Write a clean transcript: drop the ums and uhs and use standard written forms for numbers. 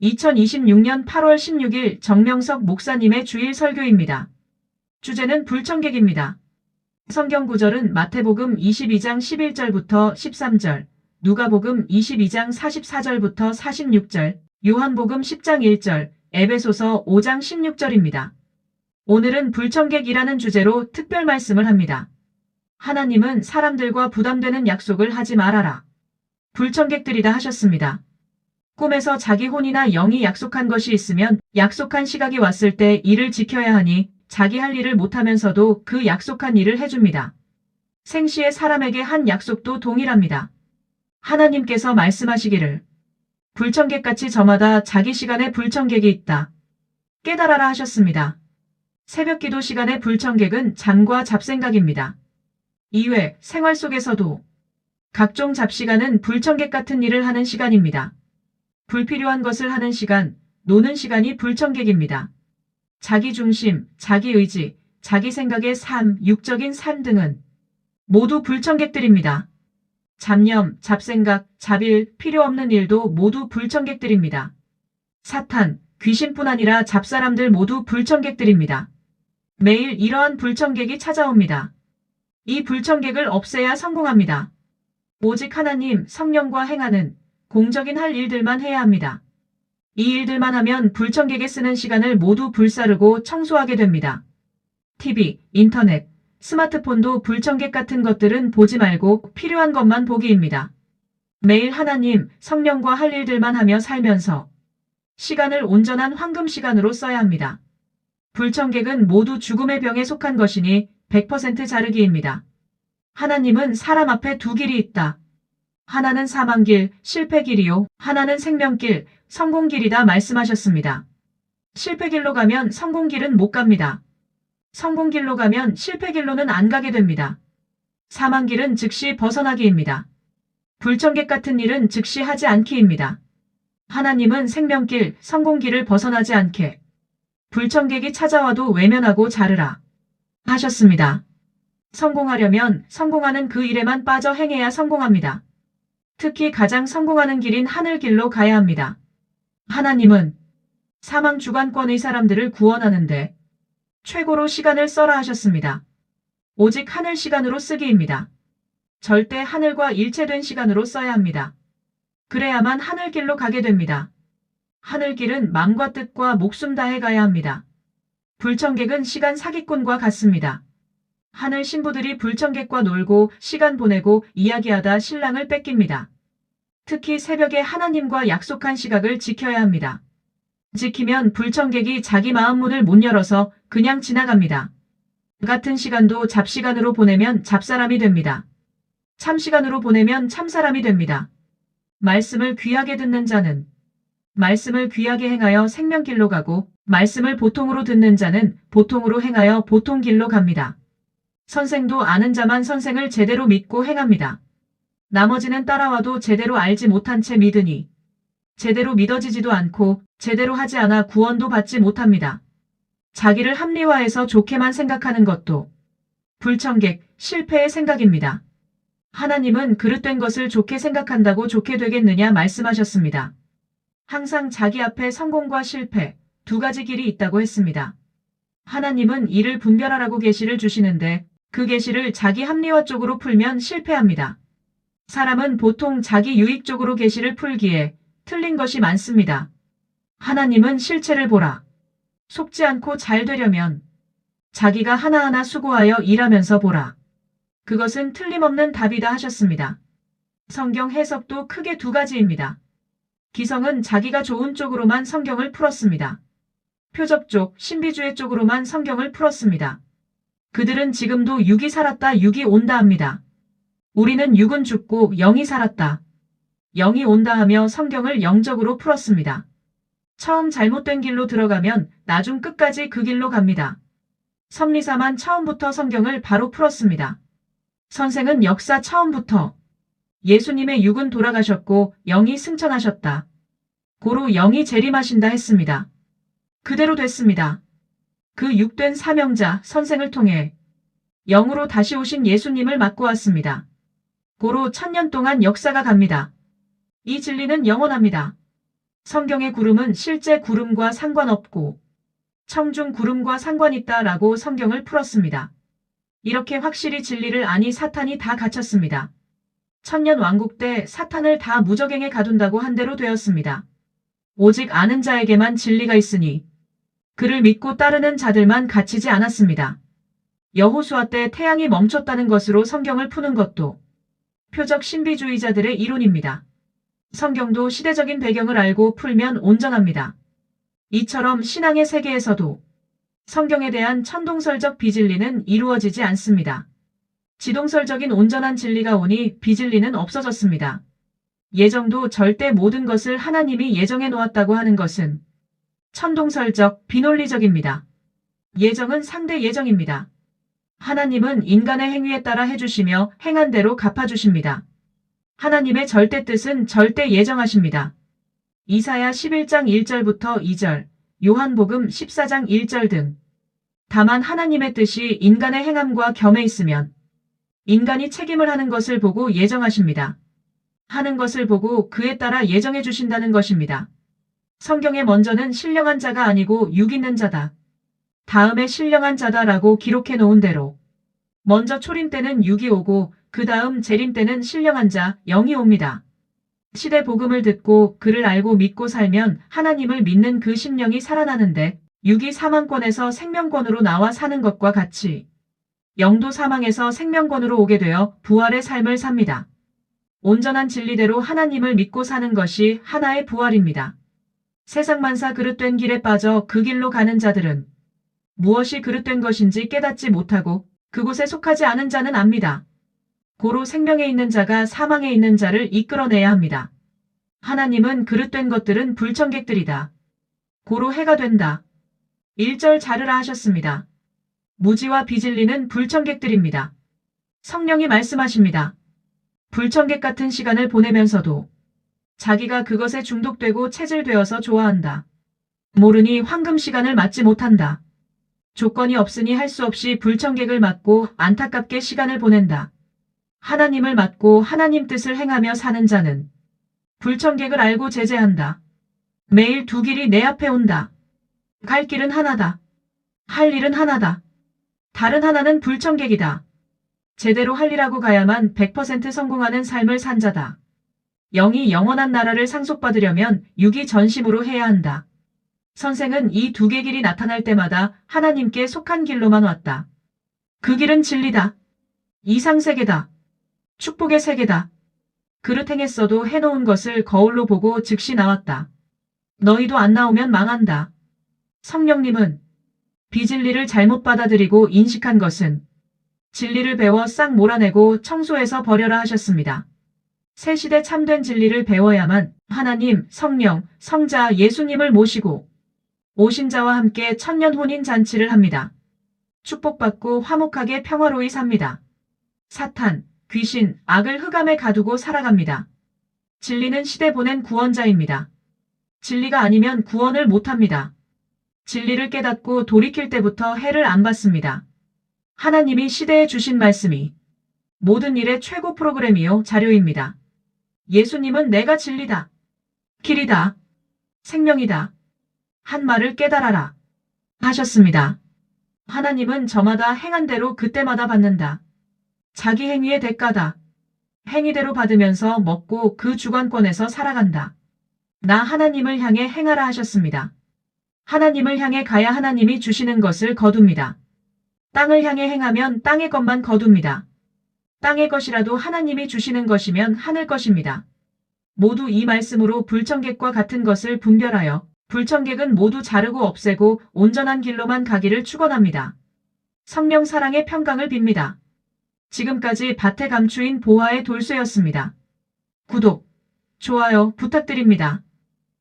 2026년 8월 16일 정명석 목사님의 주일 설교입니다. 주제는 불청객입니다. 성경 구절은 마태복음 22장 11절부터 13절, 누가복음 22장 44절부터 46절, 요한복음 10장 1절, 에베소서 5장 16절입니다. 오늘은 불청객이라는 주제로 특별 말씀을 합니다. 하나님은 사람들과 부담되는 약속을 하지 말아라. 불청객들이다 하셨습니다. 꿈에서 자기 혼이나 영이 약속한 것이 있으면 약속한 시각이 왔을 때 이를 지켜야 하니 자기 할 일을 못하면서도 그 약속한 일을 해줍니다. 생시에 사람에게 한 약속도 동일합니다. 하나님께서 말씀하시기를 불청객같이 저마다 자기 시간에 불청객이 있다. 깨달아라 하셨습니다. 새벽기도 시간의 불청객은 잠과 잡생각입니다. 이외 생활 속에서도 각종 잡시간은 불청객 같은 일을 하는 시간입니다. 불필요한 것을 하는 시간, 노는 시간이 불청객입니다. 자기 중심, 자기 의지, 자기 생각의 삶, 육적인 삶 등은 모두 불청객들입니다. 잡념, 잡생각, 잡일, 필요 없는 일도 모두 불청객들입니다. 사탄, 귀신뿐 아니라 잡사람들 모두 불청객들입니다. 매일 이러한 불청객이 찾아옵니다. 이 불청객을 없애야 성공합니다. 오직 하나님, 성령과 행하는 공적인 할 일들만 해야 합니다. 이 일들만 하면 불청객에 쓰는 시간을 모두 불사르고 청소하게 됩니다. TV, 인터넷, 스마트폰도 불청객 같은 것들은 보지 말고 필요한 것만 보기입니다. 매일 하나님, 성령과 할 일들만 하며 살면서 시간을 온전한 황금 시간으로 써야 합니다. 불청객은 모두 죽음의 병에 속한 것이니 100% 자르기입니다. 하나님은 사람 앞에 두 길이 있다. 하나는 사망길, 실패길이요. 하나는 생명길, 성공길이다 말씀하셨습니다. 실패길로 가면 성공길은 못 갑니다. 성공길로 가면 실패길로는 안 가게 됩니다. 사망길은 즉시 벗어나기입니다. 불청객 같은 일은 즉시 하지 않기입니다. 하나님은 생명길, 성공길을 벗어나지 않게 불청객이 찾아와도 외면하고 자르라 하셨습니다. 성공하려면 성공하는 그 일에만 빠져 행해야 성공합니다. 특히 가장 성공하는 길인 하늘길로 가야 합니다. 하나님은 사망 주관권의 사람들을 구원하는데 최고로 시간을 써라 하셨습니다. 오직 하늘 시간으로 쓰기입니다. 절대 하늘과 일체된 시간으로 써야 합니다. 그래야만 하늘길로 가게 됩니다. 하늘길은 마음과 뜻과 목숨 다해 가야 합니다. 불청객은 시간 사기꾼과 같습니다. 하늘 신부들이 불청객과 놀고 시간 보내고 이야기하다 신랑을 뺏깁니다. 특히 새벽에 하나님과 약속한 시각을 지켜야 합니다. 지키면 불청객이 자기 마음 문을 못 열어서 그냥 지나갑니다. 같은 시간도 잡시간으로 보내면 잡사람이 됩니다. 참시간으로 보내면 참사람이 됩니다. 말씀을 귀하게 듣는 자는 말씀을 귀하게 행하여 생명길로 가고 말씀을 보통으로 듣는 자는 보통으로 행하여 보통길로 갑니다. 선생도 아는 자만 선생을 제대로 믿고 행합니다. 나머지는 따라와도 제대로 알지 못한 채 믿으니 제대로 믿어지지도 않고 제대로 하지 않아 구원도 받지 못합니다. 자기를 합리화해서 좋게만 생각하는 것도 불청객, 실패의 생각입니다. 하나님은 그릇된 것을 좋게 생각한다고 좋게 되겠느냐 말씀하셨습니다. 항상 자기 앞에 성공과 실패, 두 가지 길이 있다고 했습니다. 하나님은 이를 분별하라고 계시를 주시는데 그 계시를 자기 합리화 쪽으로 풀면 실패합니다. 사람은 보통 자기 유익 쪽으로 계시를 풀기에 틀린 것이 많습니다. 하나님은 실체를 보라. 속지 않고 잘 되려면 자기가 하나하나 수고하여 일하면서 보라. 그것은 틀림없는 답이다 하셨습니다. 성경 해석도 크게 두 가지입니다. 기성은 자기가 좋은 쪽으로만 성경을 풀었습니다. 표적 쪽, 신비주의 쪽으로만 성경을 풀었습니다. 그들은 지금도 육이 살았다, 육이 온다 합니다. 우리는 육은 죽고 영이 살았다. 영이 온다 하며 성경을 영적으로 풀었습니다. 처음 잘못된 길로 들어가면 나중 끝까지 그 길로 갑니다. 섭리사만 처음부터 성경을 바로 풀었습니다. 선생은 역사 처음부터 예수님의 육은 돌아가셨고 영이 승천하셨다. 고로 영이 재림하신다 했습니다. 그대로 됐습니다. 그 육된 사명자 선생을 통해 영으로 다시 오신 예수님을 맞고 왔습니다. 고로 1000년 동안 역사가 갑니다. 이 진리는 영원합니다. 성경의 구름은 실제 구름과 상관없고 청중 구름과 상관있다라고 성경을 풀었습니다. 이렇게 확실히 진리를 아니 사탄이 다 갇혔습니다. 천년 왕국 때 사탄을 다 무적행에 가둔다고 한 대로 되었습니다. 오직 아는 자에게만 진리가 있으니 그를 믿고 따르는 자들만 갇히지 않았습니다. 여호수아 때 태양이 멈췄다는 것으로 성경을 푸는 것도 표적 신비주의자들의 이론입니다. 성경도 시대적인 배경을 알고 풀면 온전합니다. 이처럼 신앙의 세계에서도 성경에 대한 천동설적 비진리는 이루어지지 않습니다. 지동설적인 온전한 진리가 오니 비진리는 없어졌습니다. 예정도 절대 모든 것을 하나님이 예정해 놓았다고 하는 것은 천동설적 비논리적입니다. 예정은 상대 예정입니다. 하나님은 인간의 행위에 따라 해주시며 행한 대로 갚아주십니다. 하나님의 절대 뜻은 절대 예정하십니다. 이사야 11장 1절부터 2절, 요한복음 14장 1절 등. 다만 하나님의 뜻이 인간의 행함과 겸해 있으면 인간이 책임을 하는 것을 보고 예정하십니다. 하는 것을 보고 그에 따라 예정해 주신다는 것입니다. 성경에 먼저는 신령한 자가 아니고 육 있는 자다. 다음에 신령한 자다라고 기록해 놓은 대로 먼저 초림 때는 육이 오고 그 다음 재림 때는 신령한 자 영이 옵니다. 시대 복음을 듣고 그를 알고 믿고 살면 하나님을 믿는 그 심령이 살아나는데 육이 사망권에서 생명권으로 나와 사는 것과 같이 영도 사망에서 생명권으로 오게 되어 부활의 삶을 삽니다. 온전한 진리대로 하나님을 믿고 사는 것이 하나의 부활입니다. 세상 만사 그릇된 길에 빠져 그 길로 가는 자들은 무엇이 그릇된 것인지 깨닫지 못하고 그곳에 속하지 않은 자는 압니다. 고로 생명에 있는 자가 사망에 있는 자를 이끌어내야 합니다. 하나님은 그릇된 것들은 불청객들이다. 고로 해가 된다. 1절 자르라 하셨습니다. 무지와 비진리는 불청객들입니다. 성령이 말씀하십니다. 불청객 같은 시간을 보내면서도 자기가 그것에 중독되고 체질되어서 좋아한다. 모르니 황금 시간을 맞지 못한다. 조건이 없으니 할 수 없이 불청객을 맞고 안타깝게 시간을 보낸다. 하나님을 맞고 하나님 뜻을 행하며 사는 자는 불청객을 알고 제재한다. 매일 두 길이 내 앞에 온다. 갈 길은 하나다. 할 일은 하나다. 다른 하나는 불청객이다. 제대로 할 일하고 가야만 100% 성공하는 삶을 산 자다. 영이 영원한 나라를 상속받으려면 육이 전심으로 해야 한다. 선생은 이 두 개 길이 나타날 때마다 하나님께 속한 길로만 왔다. 그 길은 진리다. 이상세계다. 축복의 세계다. 그릇 행했어도 해놓은 것을 거울로 보고 즉시 나왔다. 너희도 안 나오면 망한다. 성령님은 비진리를 잘못 받아들이고 인식한 것은 진리를 배워 싹 몰아내고 청소해서 버려라 하셨습니다. 새 시대 참된 진리를 배워야만 하나님, 성령, 성자 예수님을 모시고 오신 자와 함께 천년 혼인 잔치를 합니다. 축복받고 화목하게 평화로이 삽니다. 사탄, 귀신, 악을 흑암에 가두고 살아갑니다. 진리는 시대 보낸 구원자입니다. 진리가 아니면 구원을 못합니다. 진리를 깨닫고 돌이킬 때부터 해를 안 받습니다. 하나님이 시대에 주신 말씀이 모든 일의 최고 프로그램이요 자료입니다. 예수님은 내가 진리다. 길이다. 생명이다. 한 말을 깨달아라. 하셨습니다. 하나님은 저마다 행한 대로 그때마다 받는다. 자기 행위의 대가다. 행위대로 받으면서 먹고 그 주관권에서 살아간다. 나 하나님을 향해 행하라 하셨습니다. 하나님을 향해 가야 하나님이 주시는 것을 거둡니다. 땅을 향해 행하면 땅의 것만 거둡니다. 땅의 것이라도 하나님이 주시는 것이면 하늘 것입니다. 모두 이 말씀으로 불청객과 같은 것을 분별하여 불청객은 모두 자르고 없애고 온전한 길로만 가기를 축원합니다. 성령 사랑의 평강을 빕니다. 지금까지 밭에 감추인 보화의 돌쇠였습니다. 구독, 좋아요 부탁드립니다.